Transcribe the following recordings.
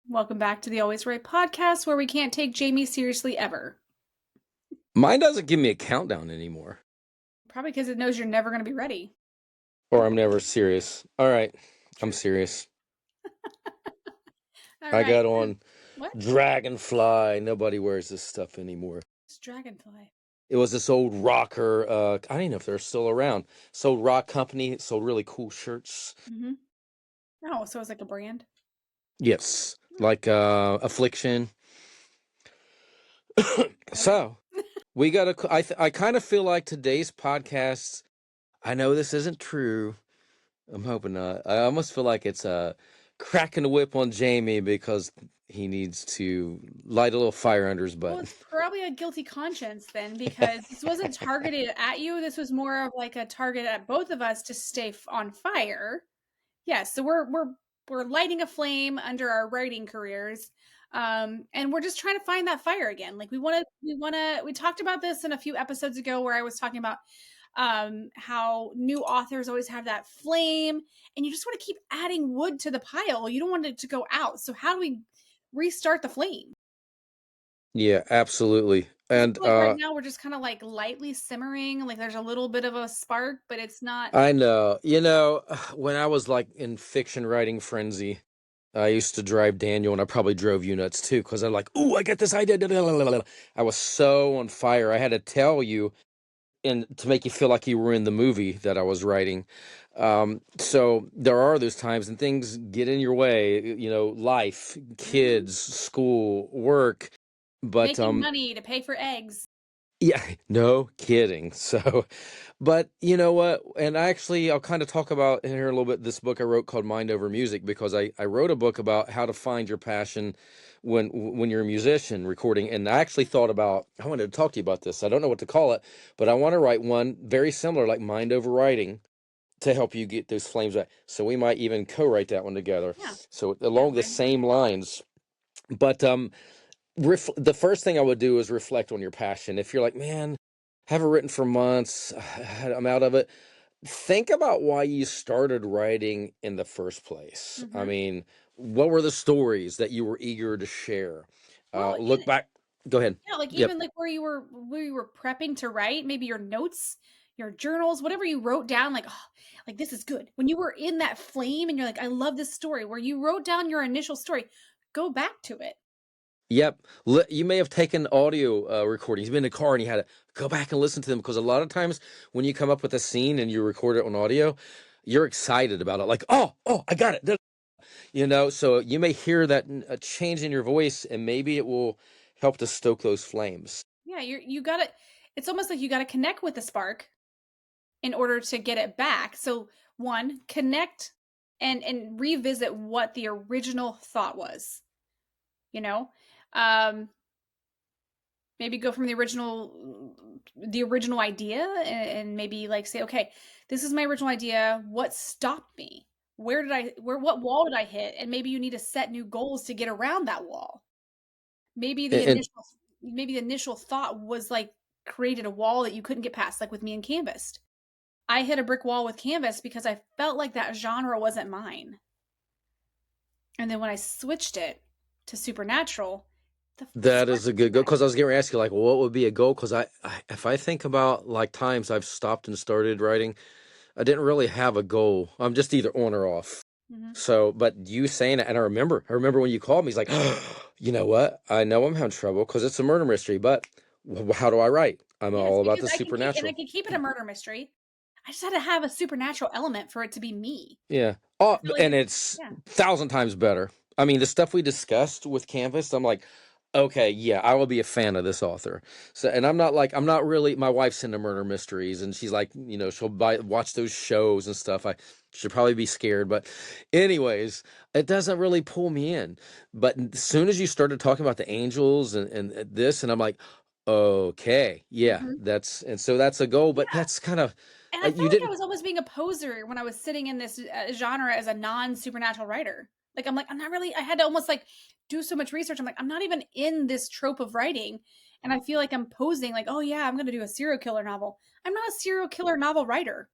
Welcome back to the Always Right podcast, where we can't take Jamie seriously ever. Mine doesn't give me a countdown anymore. Probably because it knows you're never going to be ready. Or I'm never serious. All right, I'm True. serious. All I right. got on What? Dragonfly. Nobody wears this stuff anymore. It's Dragonfly. It was this old rocker. I don't even know if they're still around. Sold rock company. It sold really cool shirts. Mm-hmm. Oh, so it's like a brand? Yes, Oh, like Affliction. okay. So we got to. I kind of feel like today's podcast. I know this isn't true. I'm hoping not. I almost feel like it's cracking the whip on Jamie because he needs to light a little fire under his Well, butt. it's probably a guilty conscience then, because this wasn't targeted at you. This was more of like a target at both of us to stay on fire. Yes, so we're lighting a flame under our writing careers. And we're just trying to find that fire again. Like we talked about this in a few episodes ago where I was talking about how new authors always have that flame and you just want to keep adding wood to the pile. You don't want it to go out. So how do we restart the flame? Yeah, absolutely. Because I And feel like right now we're just kind of like lightly simmering, like there's a little bit of a spark, but it's not. I know, when I was like in fiction writing frenzy, I used to drive Daniel, and I probably drove you nuts too, because I'm like, "Ooh, I got this idea." I was so on fire. I had to tell you and to make you feel like you were in the movie that I was writing. So there are those times and things get in your way, life, Mhm. kids, school, work. But Making money to pay for eggs. yeah, no kidding. So, but you know what? And I'll kind of talk about in here a little bit this book I wrote called Mind Over Music, because I wrote a book about how to find your passion when you're a musician recording. And I actually thought about, I wanted to talk to you about this. I don't know what to call it, but I want to write one very similar, like Mind Over Writing, to help you get those flames back. So we might even co-write that one together. Yeah. So Yeah. along the same lines. But the first thing I would do is reflect on your passion. If you're like, man, haven't written for months, I'm out of it. Think about why you started writing in the first place. I Mhm. mean, what were the stories that you were eager to share? Well, Look back. Go ahead. yeah, like Yep. even like where you were prepping to write, maybe your notes, your journals, whatever you wrote down, like, oh, like this is good. When you were in that flame and you're like, I love this story, where you wrote down your initial story, go back to it. Yep. You may have taken audio recordings. You've been in a car and you had to go back and listen to them, because a lot of times when you come up with a scene and you record it on audio, you're excited about it. Like, oh, I got it. So you may hear that change in your voice, and maybe it will help to stoke those flames. Yeah, you got to. It's almost like you got to connect with the spark in order to get it back. So one, connect and revisit what the original thought was. You know, um, maybe go from the original idea and maybe like say, okay, this is my original idea. What stopped me? What wall did I hit? And maybe you need to set new goals to get around that wall. Maybe the And initial maybe the initial thought was like created a wall that you couldn't get past, like with me and Canvas. I hit a brick wall with Canvas because I felt like that genre wasn't mine. And then when I switched it to supernatural, the that spark is a came good goal, back. because I was going to ask you, like, what would be a goal? Because if I think about like times I've stopped and started writing, I didn't really have a goal. I'm just either on or off. Mhm. So, but you saying it, and I remember when you called me, he's like, you know what? I know I'm having trouble because it's a murder mystery, but how do I write? I'm Yes, all about because the I supernatural. can keep it a murder mystery. I just had to have a supernatural element for it to be me. Yeah. I Oh, feel like and it's it's yeah. 1,000 times better. I mean, the stuff we discussed with Canvas, I'm like, okay, yeah, I will be a fan of this author. So, and I'm not really. My wife's into murder mysteries, and she's like, she'll watch those shows and stuff. I should probably be scared, but anyways, it doesn't really pull me in. But as soon as you started talking about the angels and this, and I'm like, okay, yeah, Mhm. so that's a goal, but Yeah. that's kind of And I felt you like I didn't. was almost being a poser when I was sitting in this genre as a non-supernatural writer. Like I'm like I'm not really. I had to almost like do so much research. I'm like I'm not even in this trope of writing, and I feel like I'm posing like, oh yeah, I'm going to do a serial killer novel. I'm not a serial killer novel writer,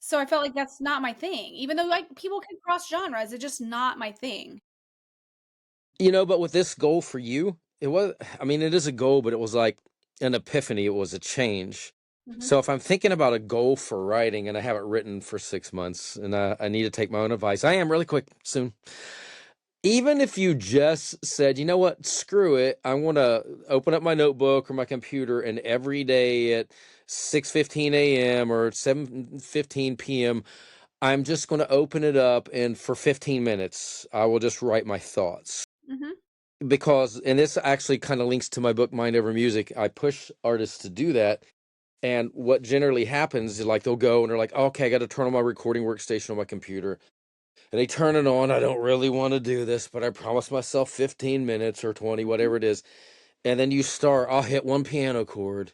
so I felt like that's not my thing. Even though like people can cross genres, it's just not my thing. But with this goal for you, it was, I mean, it is a goal, but it was like an epiphany. It was a change. Mhm. So if I'm thinking about a goal for writing and I haven't written for 6 months and I need to take my own advice, I am really quick soon. Even if you just said, you know what, screw it, I want to open up my notebook or my computer and every day at 6:15 a.m. or 7:15 p.m., I'm just going to open it up and for 15 minutes, I will just write my thoughts. Mhm. Because, and this actually kind of links to my book, Mind Over Music, I push artists to do that. And what generally happens is like they'll go and they're like, okay, I got to turn on my recording workstation on my computer. And they turn it on. I don't really want to do this, but I promised myself 15 minutes or 20, Mhm. whatever it is. And then you start, I'll hit one piano chord.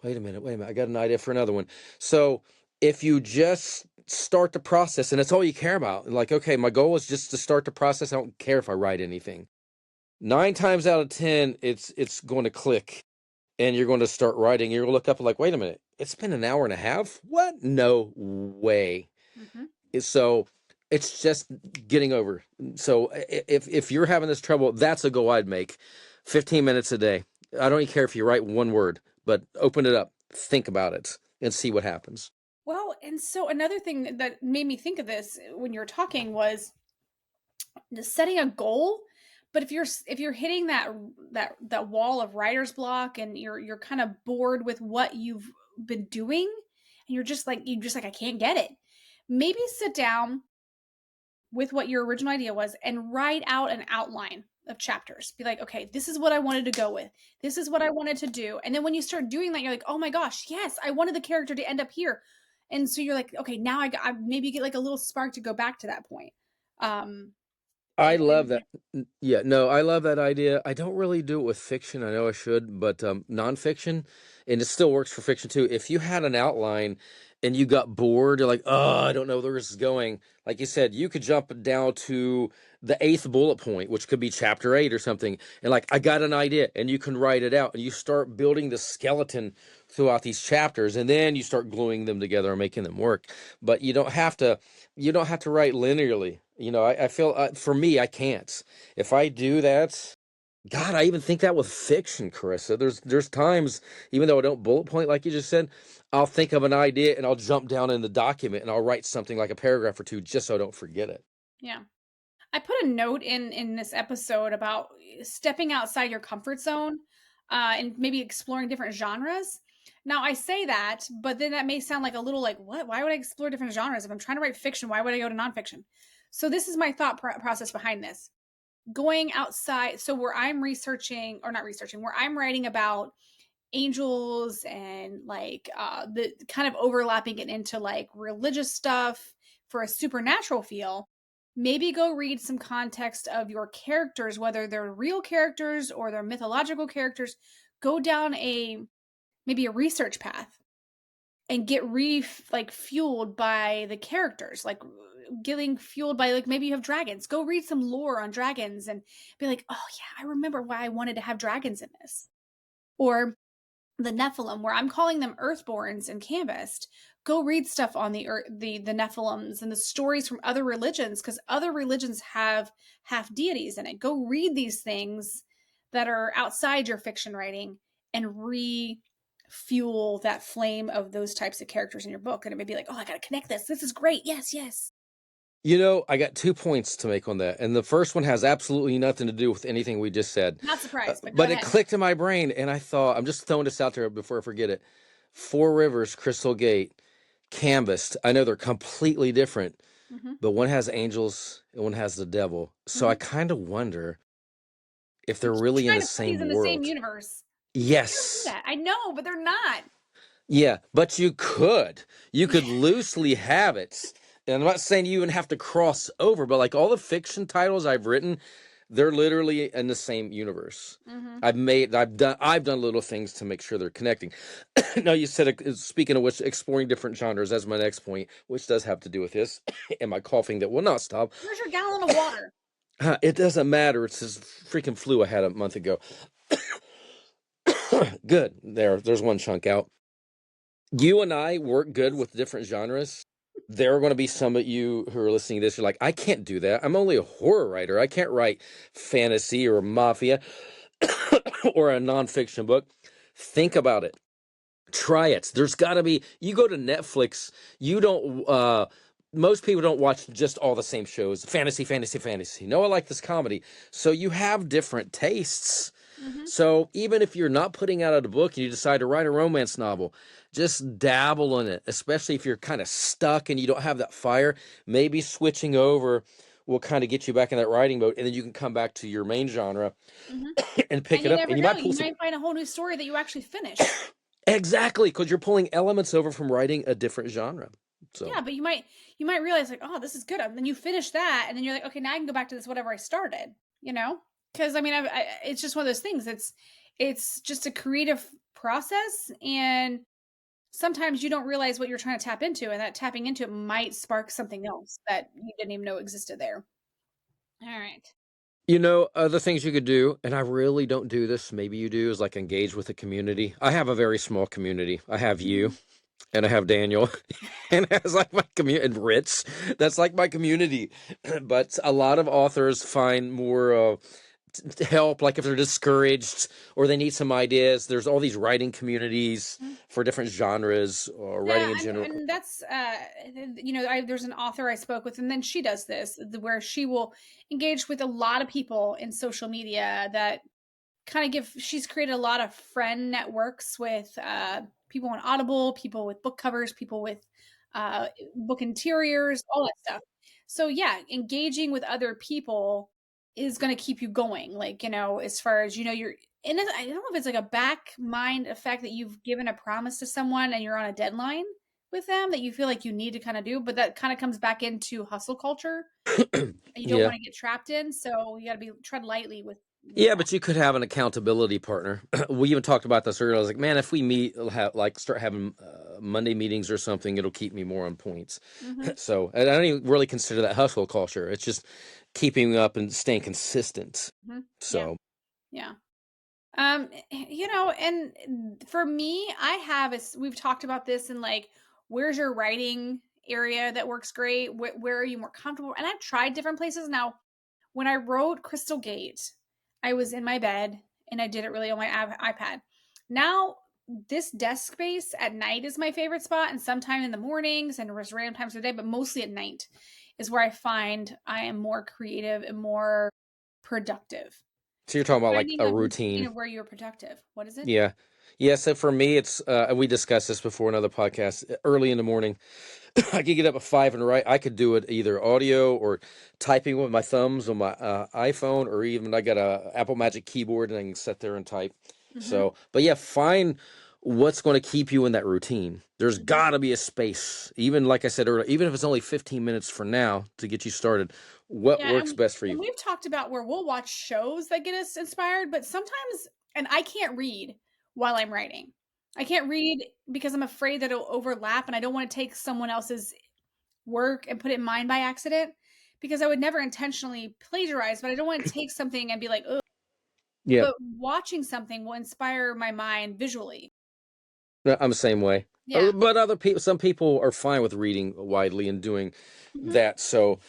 Wait a minute. I got an idea for another one. So if you just start the process and it's all you care about, like, okay, my goal is just to start the process. I don't care if I write anything. 9 times out of 10, it's going to click and you're going to start writing. You're going to look up and like, wait a minute, it's been an hour and a half? What? No way. Mhm. So it's just getting over. So if you're having this trouble, that's a goal I'd make. 15 minutes a day. I don't even care if you write one word, but open it up, think about it, and see what happens. Well, and so another thing that made me think of this when you were talking was just setting a goal. But if you're hitting that wall of writer's block and you're kind of bored with what you've been doing and you're just like I can't get it. Maybe sit down with what your original idea was and write out an outline of chapters. Be like, okay, this is what I wanted to go with. This is what I wanted to do. And then when you start doing that, you're like, oh my gosh, yes, I wanted the character to end up here. And so you're like, okay, now I maybe get like a little spark to go back to that point. Um, I love and that. Yeah, no, I love that idea. I don't really do it with fiction. I know I should, but nonfiction, and it still works for fiction too. If you had an outline and you got bored, you're like, oh, I don't know where this is going. Like you said, you could jump down to the eighth bullet point, which could be chapter 8 or something, and like, I got an idea, and you can write it out, and you start building the skeleton throughout these chapters, and then you start gluing them together and making them work. But you don't have to. You don't have to write linearly. I feel for me, I can't. If I do that, God, I even think that with fiction, Carissa. There's times, even though I don't bullet point like you just said, I'll think of an idea and I'll jump down in the document and I'll write something like a paragraph or two just so I don't forget it. yeah. I put a note in this episode about stepping outside your comfort zone, and maybe exploring different genres. Now I say that, but then that may sound like a little like what? Why would I explore different genres if I'm trying to write fiction? Why would I go to nonfiction? So this is my process behind this. Going outside, so where I'm researching or not researching, where I'm writing about angels and like the kind of overlapping it into like religious stuff for a supernatural feel, maybe go read some context of your characters, whether they're real characters or they're mythological characters. Go down a maybe a research path and get like fueled by the characters, like getting fueled by like maybe you have dragons. Go read some lore on dragons and be like, oh yeah, I remember why I wanted to have dragons in this. Or the Nephilim, where I'm calling them Earthborns and Canvassed. Go read stuff on the Nephilims and the stories from other religions, because other religions have half deities in it. Go read these things that are outside your fiction writing and refuel that flame of those types of characters in your book. And it may be like, oh, I got to connect this. This is great. Yes, yes. I got 2 points to make on that. And the first one has absolutely nothing to do with anything we just said. Not surprised, but go But it ahead. clicked in my brain, and I thought, I'm just throwing this out there before I forget it. Four Rivers, Crystal Gate, Canvassed. I know they're completely different, Mm-hmm. but one has angels and one has the devil. So I Mm-hmm. kind of wonder if You they're keep really in trying the to put these same in the same world. universe. You don't do Yes. that. I know, but they're not. Yeah, but you could. You could loosely have it. And I'm not saying you even have to cross over, but like all the fiction titles I've written, they're literally in the same universe. Mm-hmm. I've done little things to make sure they're connecting. Now you said, speaking of which, exploring different genres. That's my next point, which does have to do with this and my coughing that will not stop. Where's your gallon of water? It doesn't matter. It's this freaking flu I had a month ago. Good. There's one chunk out. You and I work good with different genres. there are going to be some of you who are listening to this. You're like, I can't do that. I'm only a horror writer. I can't write fantasy or mafia or a nonfiction book. Think about it. Try it. There's got to be, you go to Netflix, you don't, most people don't watch just all the same shows. Fantasy, fantasy, fantasy. No, I like this comedy. So you have different tastes. Mhm. So even if you're not putting out a book and you decide to write a romance novel, just dabble in it, especially if you're kind of stuck and you don't have that fire. Maybe switching over will kind of get you back in that writing mode, and then you can come back to your main genre Mhm. and pick And it you up, never and you know, might pull you some. might find a whole new story that you actually finish. Exactly, because you're pulling elements over from writing a different genre. So, Yeah, but you might realize like, "Oh, this is good," and then you finish that, and then you're like, "Okay, now I can go back to this whatever I started," you know? Because I mean, it's just one of those things. It's just a creative process, and sometimes you don't realize what you're trying to tap into, and that tapping into it might spark something else that you didn't even know existed there. All right. other things you could do, and I really don't do this, maybe you do, is like engage with the community. I have a very small community. I have you, Mhm. and I have Daniel, and that's like my community, and Ritz. That's like my community. But a lot of authors find more help, like if they're discouraged or they need some ideas. There's all these writing communities Mhm. for different genres or Yeah, writing in and general. and that's there's an author I spoke with, and then she does this where she will engage with a lot of people in social media that kind of give she's created a lot of friend networks with people on Audible, people with book covers, people with uh book interiors, all that stuff. So yeah, engaging with other people is going to keep you going, like, as far as you're and I don't know if it's like a back mind effect that you've given a promise to someone and you're on a deadline with them that you feel like you need to kind of do, but that kind of comes back into hustle culture and you don't Yeah. want to get trapped in, so you got to be tread lightly with Yeah, that. but you could have an accountability partner. We even talked about this earlier. I was like, man, if we meet, like start having Monday meetings or something, it'll keep me more on points. Mhm. So, and I don't even really consider that hustle culture. It's just keeping up and staying consistent. Mhm. Yeah, So, yeah. And for me, I have we've talked about this in like, where's your writing area that works great? Where are you more comfortable? And I've tried different places. Now, when I wrote Crystal Gate, I was in my bed and I did it really on my iPad. Now, this desk space at night is my favorite spot, and sometime in the mornings and just random times of the day, but mostly at night is where I find I am more creative and more productive. so you're talking about like Finding a a routine routine. of where you're productive. What is it? Yeah. Yeah. So for me, it's, we discussed this before in another podcast. Early in the morning, I could get up at 5 and write. I could do it either audio or typing with my thumbs on my iPhone, or even I got a Apple Magic keyboard and I can sit there and type. Mhm, So, but yeah, find what's going to keep you in that routine. There's mhm. got to be a space, even like I said earlier, even if it's only 15 minutes for now to get you started. What Yeah, works best for and you? we've talked about where we'll watch shows that get us inspired, but sometimes and I can't read while I'm writing. I can't read because I'm afraid that it'll overlap, and I don't wanna take someone else's work and put it in mine by accident, because I would never intentionally plagiarize, but I don't wanna take something and be like, "Ugh," Yeah, but watching something will inspire my mind visually. I'm the same way. Yeah. But other people, some people are fine with reading widely and doing Mhm, that. So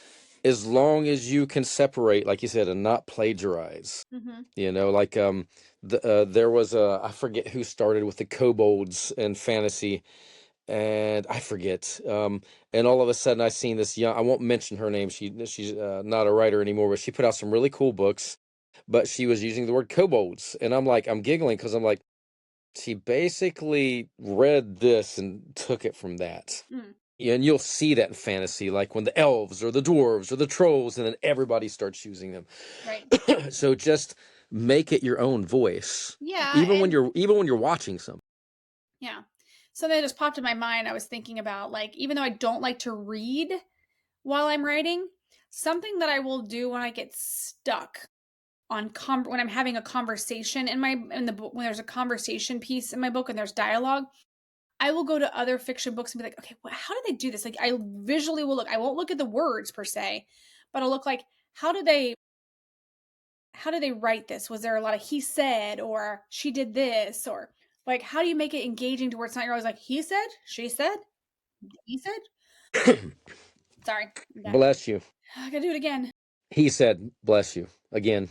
as long as you can separate, like you said, and not plagiarize. mhm. Like there was a, I forget who started with the kobolds and fantasy, and I forget. And all of a sudden I seen this young, I won't mention her name. She's not a writer anymore, but she put out some really cool books, but she was using the word kobolds, and I'm giggling because I'm like, she basically read this and took it from that. Mm, Yeah, and you'll see that in fantasy, like when the elves or the dwarves or the trolls, and then everybody starts using them. right. So just make it your own voice, Yeah, and even when you're watching something. yeah. Something that just popped in my mind, I was thinking about, like, even though I don't like to read while I'm writing, something that I will do when I get stuck on when I'm having a conversation in the book, when there's a conversation piece in my book and there's dialogue, I will go to other fiction books and be like, okay, how did they do this? Like, I visually will look. I won't look at the words per se, but I'll look like, how did they write this? Was there a lot of he said or she did this, or like, how do you make it engaging to where it's not you're always like he said, she said, he said? Sorry, I'm back. Bless you. I gotta do it again. He said, bless you again.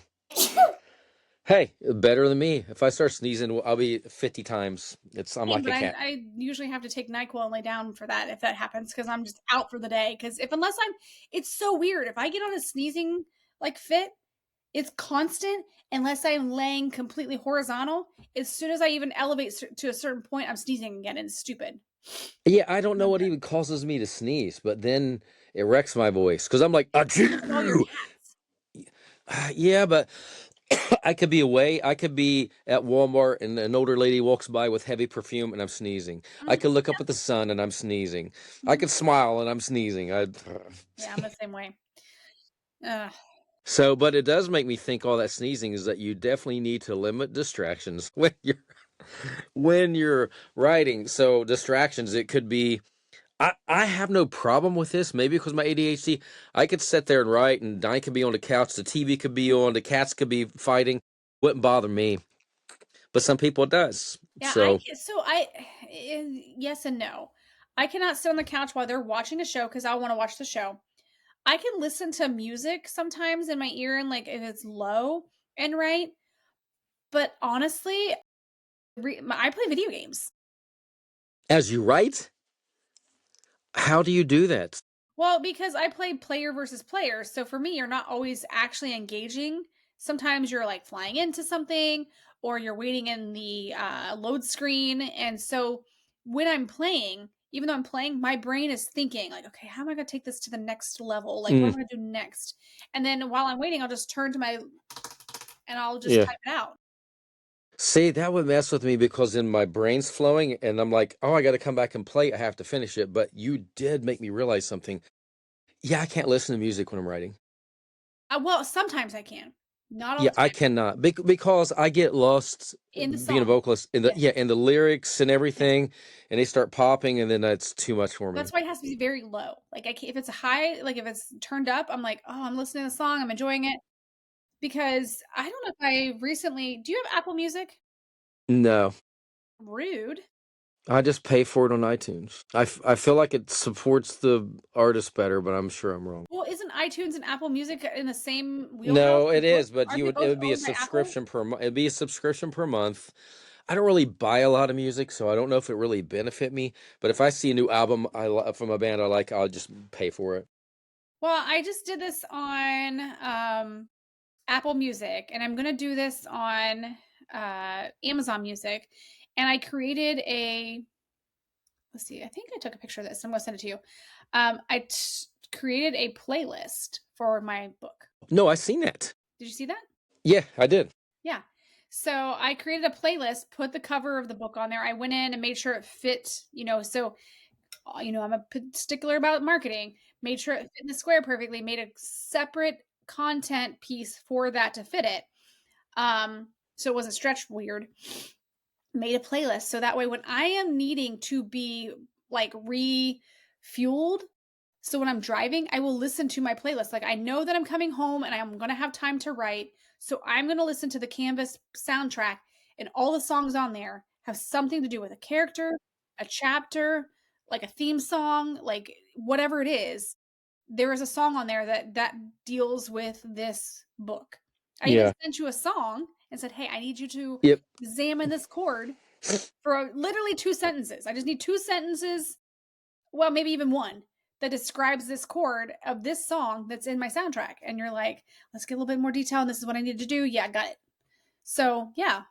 Hey, better than me. If I start sneezing, I'll be 50 times. I'm Same, like but a I cat. I usually have to take NyQuil and lay down for that if that happens because I'm just out for the day. Because if unless I'm, it's so weird. If I get on a sneezing like fit, it's constant unless I'm laying completely horizontal. As soon as I even elevate to a certain point, I'm sneezing again, and it's stupid. Yeah, I don't know Not what good. even causes me to sneeze, but then it wrecks my voice because I'm like, It's because of all your achoo! cats. Yeah, but I could be away. I could be at Walmart and an older lady walks by with heavy perfume and I'm sneezing. I Mhm. could look up at the sun and I'm sneezing. I Mhm. could smile and I'm sneezing. Yeah, I'm the same way. Ugh. So, but it does make me think all that sneezing is that you definitely need to limit distractions when you're writing. So distractions, it could be I have no problem with this, maybe because my ADHD. I could sit there and write and Dinah could be on the couch, the TV could be on, the cats could be fighting. Wouldn't bother me. But some people it does. Yeah, I So can, so I yes and no. I cannot sit on the couch while they're watching a show because I want to watch the show. I can listen to music sometimes in my ear and like if it's low and right, but honestly, I play video games. as you write, how do you do that? Well, because I play player versus player, so for me, you're not always actually engaging. Sometimes you're like flying into something, or you're waiting in the load screen, and so when I'm playing, even though I'm playing, my brain is thinking like, okay, how am I going to take this to the next level? Like, what Mm, am I going to do next? And then while I'm waiting, I'll just turn to my and I'll just yeah. type it out. See, that would mess with me because then my brain's flowing and I'm like, oh, I got to come back and play. I have to finish it. But you did make me realize something. Yeah, I can't listen to music when I'm writing. Well, sometimes I can, not all Yeah, the I time cannot because I get lost in the being a song. vocalist in the Yes, yeah in the lyrics and yes. everything, and they start popping, and then that's too much for me. That's why it has to be very low. Like I can't, if it's a high, like if it's turned up, I'm like, oh, I'm listening to the song, I'm enjoying it. Because I don't know if I recently, do you have Apple Music? No, Rude. I just pay for it on iTunes. I feel like it supports the artist better, but I'm sure I'm wrong. Well, isn't iTunes and Apple Music in the same wheelhouse? No, They it both is, but aren't they it both would be a owned by Apple? subscription per month. It'd be a subscription per month. I don't really buy a lot of music, so I don't know if it really benefit me. But if I see a new album from a band I like, I'll just pay for it. Well, I just did this on Apple Music, and I'm gonna do this on Amazon Music. And I created a let's see, I think I took a picture of this. I'm gonna send it to you. Created a playlist for my book. No, I seen that. Did you see that? Yeah, I did. Yeah. So I created a playlist, put the cover of the book on there. I went in and made sure it fit, so I'm a stickler about marketing. Made sure it fit in the square perfectly. Made a separate content piece for that to fit it. So it wasn't stretched weird. Made a playlist so that way when I am needing to be like refueled, so when I'm driving, I will listen to my playlist. Like I know that I'm coming home and I'm going to have time to write, so I'm going to listen to the Canvas soundtrack, and all the songs on there have something to do with a character, a chapter, like a theme song, like whatever it is. There is a song on there that deals with this book. I even Yeah. sent you a song and said, "Hey, I need you to Yep. examine this chord for literally 2 sentences. I just need 2 sentences, well, maybe even 1, that describes this chord of this song that's in my soundtrack." And you're like, "Let's get a little bit more detail, and this is what I need to do." Yeah, got it. So, yeah,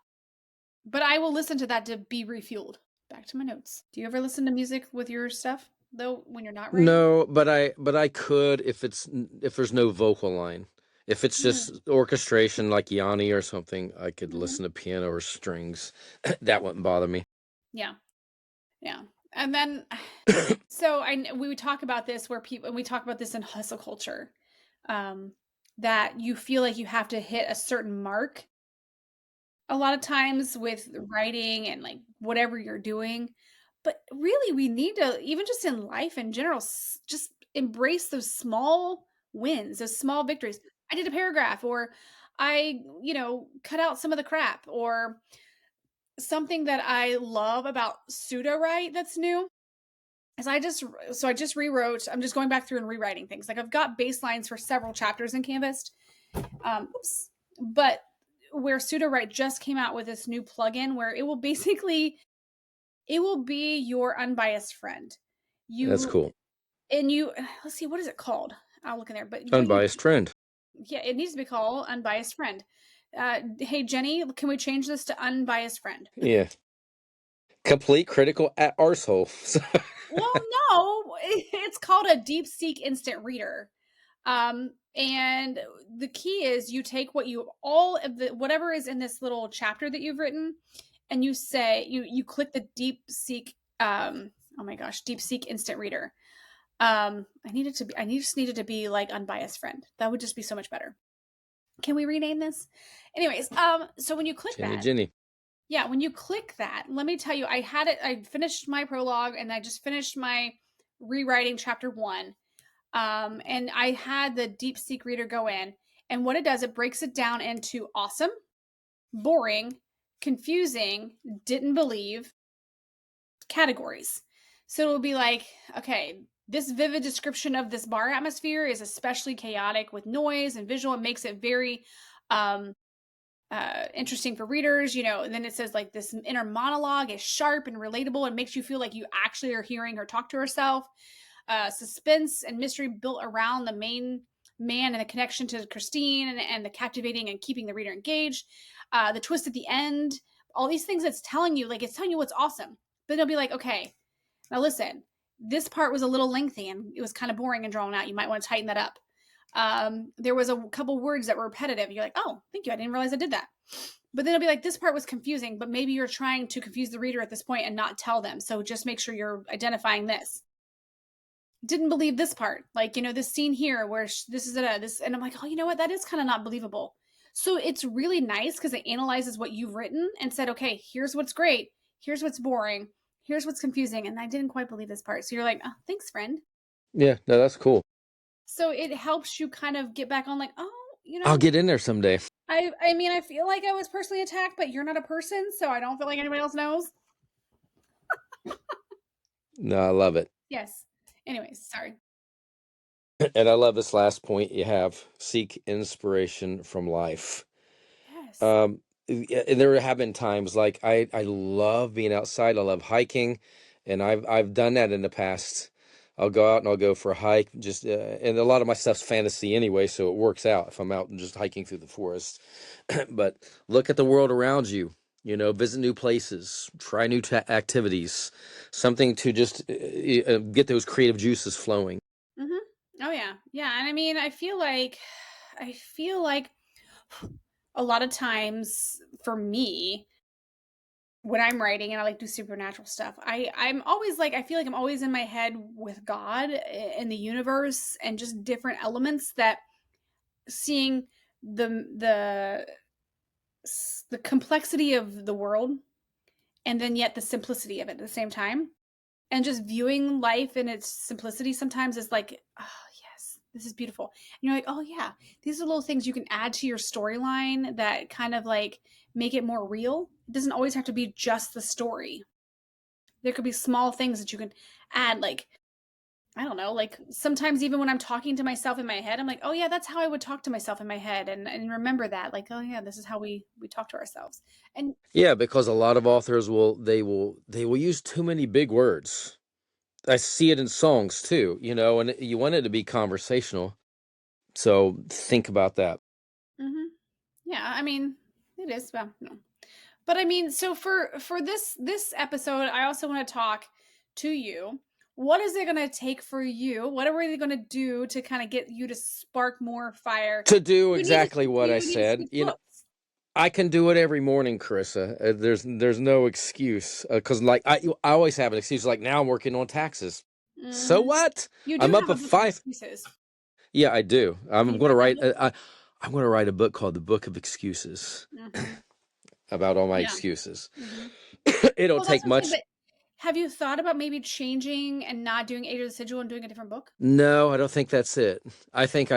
but I will listen to that to be refueled. Back to my notes. Do you ever listen to music with your stuff, though, when you're not writing? No, but I could if there's no vocal line. If it's Mm, just orchestration like Yanni or something, I could mhm. listen to piano or strings. That wouldn't bother me. Yeah, yeah. And then so we would talk about this where people and we talk about this in hustle culture, um, that you feel like you have to hit a certain mark a lot of times with writing and like whatever you're doing. But really, we need to, even just in life in general, just embrace those small wins, those small victories. I did a paragraph, or I, cut out some of the crap, or something that I love about pseudo write that's new is I just rewrote. I'm just going back through and rewriting things. Like I've got baselines for several chapters in Canvas. Oops. But where Sudowrite just came out with this new plugin where it will be your unbiased friend. That's You cool. and you let's see, what is it called? I'll look in there. But what you Unbiased friend. yeah, it needs to be called unbiased friend. Hey Jenny, can we change this to unbiased friend? Yeah. Complete critical at arsehole. Well, no, it's called a deep seek instant reader. And the key is you take what you all of the whatever is in this little chapter that you've written, and you say you click the deep seek. Oh my gosh, deep seek instant reader. I just needed to be like unbiased friend. That would just be so much better. Can we rename this? Anyways, so when you click Jenny, that, Jenny. yeah, when you click that, let me tell you, I finished my prologue and I just finished my rewriting chapter one. And I had the deep seek reader go in, and what it does, it breaks it down into awesome, boring, confusing, didn't believe categories. So it'll be like, okay, this vivid description of this bar atmosphere is especially chaotic with noise and visual. It makes it very um, interesting for readers, you know. And then it says like this inner monologue is sharp and relatable and makes you feel like you actually are hearing her talk to herself. Suspense and mystery built around the main man and the connection to Christine and the captivating and keeping the reader engaged. The twist at the end, all these things it's telling you, like it's telling you what's awesome. But it'll be like, okay, now listen, this part was a little lengthy and it was kind of boring and drawn out. You might want to tighten that up. There was a couple words that were repetitive. You're like, oh, thank you. I didn't realize I did that. But then it'll be like, this part was confusing, but maybe you're trying to confuse the reader at this point and not tell them. So just make sure you're identifying this. Didn't believe this part, like, you know, this scene here where this is this, and I'm like, oh, you know what, that is kind of not believable. So it's really nice because it analyzes what you've written and said, okay, here's what's great, here's what's boring, here's what's confusing, and I didn't quite believe this part. So you're like, oh, thanks friend. Yeah, no, that's cool. So it helps you kind of get back on like, oh, you I'll know, get in there someday. I mean, I feel like I was personally attacked, but you're not a person, so I don't feel like anybody else knows. No, I love it. Yes. Anyways, sorry. And I love this last point you have. Seek inspiration from life. Yes. Um, and there have been times like I love being outside. I love hiking, and I've done that in the past. I'll go out and I'll go for a hike. Just and a lot of my stuff's fantasy anyway, so it works out if I'm out and just hiking through the forest. But look at the world around you. You know, visit new places, try new activities, something to just get those creative juices flowing. Mm-hmm. Oh yeah, yeah, and I mean, I feel like a lot of times for me when I'm writing and I like to do supernatural stuff, I'm always like I feel like I'm always in my head with God in the universe and just different elements that seeing the the complexity of the world and then yet the simplicity of it at the same time and just viewing life in its simplicity sometimes is like, oh yes, this is beautiful. And you're like, oh yeah, these are little things you can add to your storyline that kind of like make it more real. It doesn't always have to be just the story. There could be small things that you can add, like I don't know, like sometimes even when I'm talking to myself in my head, I'm like, oh yeah, that's how I would talk to myself in my head, and remember that, like, oh yeah, this is how we talk to ourselves. And Yeah, because a lot of authors will use too many big words. I see it in songs too, you know, and you want it to be conversational. So think about that. mhm, yeah, I mean, it is well, no. But I mean, so for this episode, I also want to talk to you. What is it going to take for you? What are we going to do to kind of get you to spark more fire? To do You need to exactly what I you need to said, switch you know, books. I can do it every morning, Carissa. There's no excuse because like I always have an excuse. Like now I'm working on taxes. So Hmm. what? You do I'm up have a at book of 5. excuses. Yeah, I do. Can I'm you going to write that write. book? I'm going to write a book called The Book of Excuses Hmm. about all my Yeah. excuses. Hmm. It'll Well, that's take what I'm saying. much. But have you thought about maybe changing and not doing Age of the Sigil and doing a different book? No, I don't think that's it. I think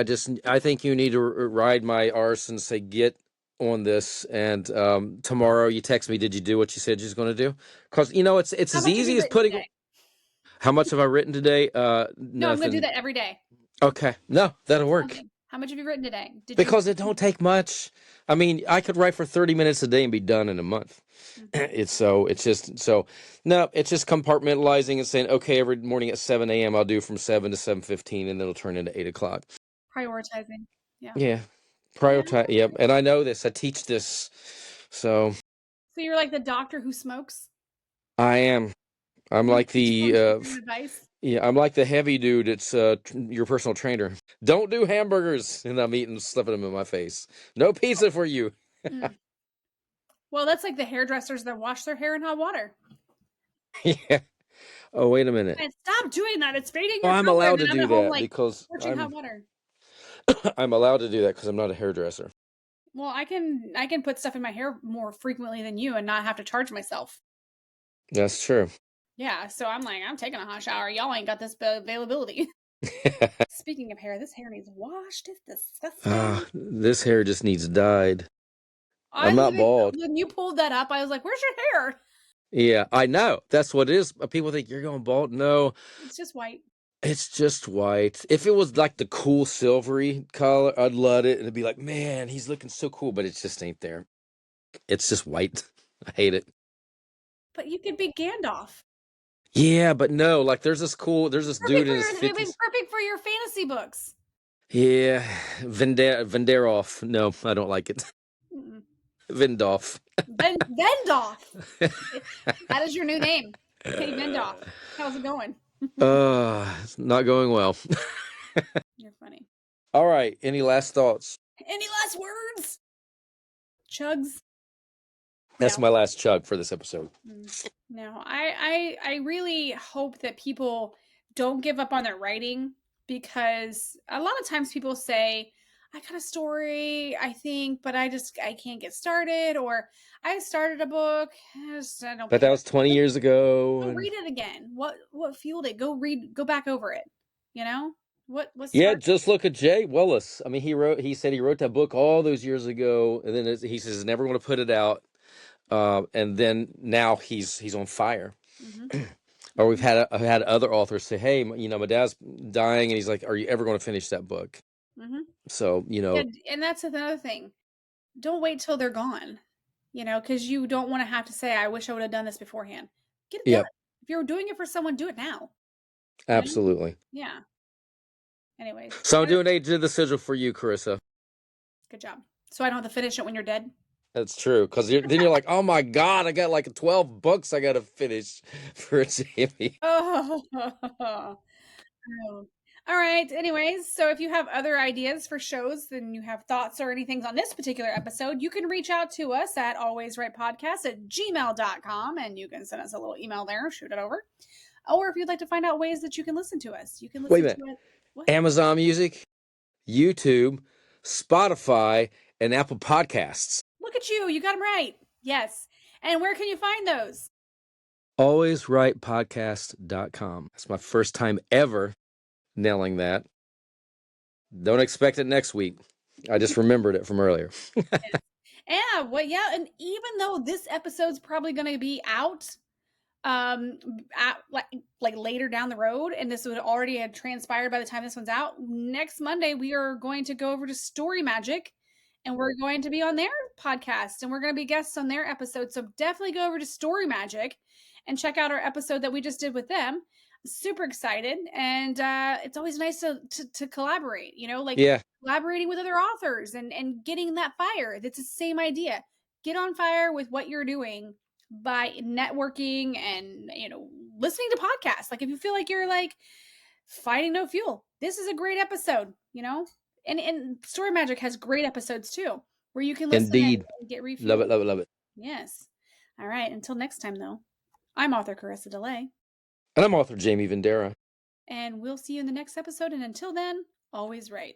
you need to ride my arse and say, get on this. And tomorrow you text me, did you do what you said you was going to do? Because, you know, it's How as much have you easy as written putting, today? How much have I written today? No, I'm gonna do Nothing. that every day. Okay. No, that'll work. Something. How much have you written today? Did you Because it don't take much. I mean, I could write for 30 minutes a day and be done in a month. Mhm. It's just no, it's just compartmentalizing and saying, okay, every morning at 7 a.m. I'll do from 7 to 7:15 and it'll turn into 8 o'clock. Prioritizing. Yeah. Yeah. Yeah. Prioritize. Yep. And I know this. I teach this. So So you're like the doctor who smokes? I am. I'm You like teach the them smoking advice? yeah, I'm like the heavy dude. It's your personal trainer. Don't do hamburgers, and I'm eating, slipping them in my face. No pizza for you. Mm. Well, that's like the hairdressers that wash their hair in hot water. Yeah. Oh, wait a minute. And stop doing that. It's fading Oh, your I'm color. And allowed then to I'm do at home that like because torching hot water. I'm allowed to do that because I'm not a hairdresser. Well, I can put stuff in my hair more frequently than you and not have to charge myself. That's true. Yeah, so I'm like, I'm taking a hot shower. Y'all ain't got this availability. Speaking of hair, this hair needs washed. It's disgusting. This hair just needs dyed. I I'm not literally, bald. when you pulled that up, I was like, "Where's your hair?" Yeah, I know. That's what it is. People think you're going bald. No, It's just white. it's just white. If it was like the cool silvery color, I'd love it. It'd be like, man, he's looking so cool, but it just ain't there. It's just white. I hate it. But you could be Gandalf. Yeah, but no, like there's this dude Perfect in for his your, it'd be 50s. perfect for your fantasy books. Yeah, Venderoff. No, I don't like it. Mm-mm. Vendoff. Vendoff. That is your new name. Hey, Vendoff. How's it going? It's not going well. You're funny. All right, any last thoughts? Any last words? Chugs? That's No. my last chug for this episode. Mm. No, I really hope that people don't give up on their writing because a lot of times people say, I got a story, I think, but I can't get started, or I started a book, I don't But pick that it was up. 20 years ago, Go and read it again. What fueled it? Go back over it. You know? What yeah, sparked just look at Jay Willis. I mean, he said he wrote that book all those years ago, and then he says never going to put it out. And then now he's on fire. it? Hmm. Or Hmm. I've had other authors say, hey, my dad's dying, and he's like, are you ever going to finish that book? Hmm. So Yeah, and that's another thing. Don't wait till they're gone, because you don't want to have to say, I wish I would have done this beforehand. Get it done. yep, If you're doing it for someone, do it now. You know? absolutely. Yeah. Anyways, So I'm doing A to the sigil for you, Carissa. good job. So I don't have to finish it when you're dead. That's true. Because then you're like, oh my God, I got like 12 books I got to finish for Jamie. Oh. Oh. All right. Anyways, so if you have other ideas for shows, then you have thoughts or anything on this particular episode, you can reach out to us at alwayswritepodcast@gmail.com and you can send us a little email there, shoot it over. Or if you'd like to find out ways that you can listen to us, you can Wait a listen to minute. it. What? Amazon Music, YouTube, Spotify, and Apple Podcasts. Look at you. You got them right. Yes. And where can you find those? Alwayswritepodcast.com. That's my first time ever nailing that. Don't expect it next week. I just remembered it from earlier. Yes. Yeah. Well, yeah. And even though this episode's probably going to be out, at, like later down the road, and this would already have transpired by the time this one's out, next Monday we are going to go over to Story Magic, and we're going to be on their podcast, and we're going to be guests on their episode. So definitely go over to Story Magic and check out our episode that we just did with them. Super excited, and it's always nice to collaborate, like Yeah. collaborating with other authors and getting that fire. That's the same idea. Get on fire with what you're doing by networking and listening to podcasts. Like if you feel like you're like finding no fuel, this is a great episode. And Story Magic has great episodes too, where you can listen Indeed. and get Love it, refueled. love it, love it. Yes. All right. Until next time, though, I'm author Carissa DeLay, And I'm author Jamie Vendera. and we'll see you in the next episode. And until then, always write.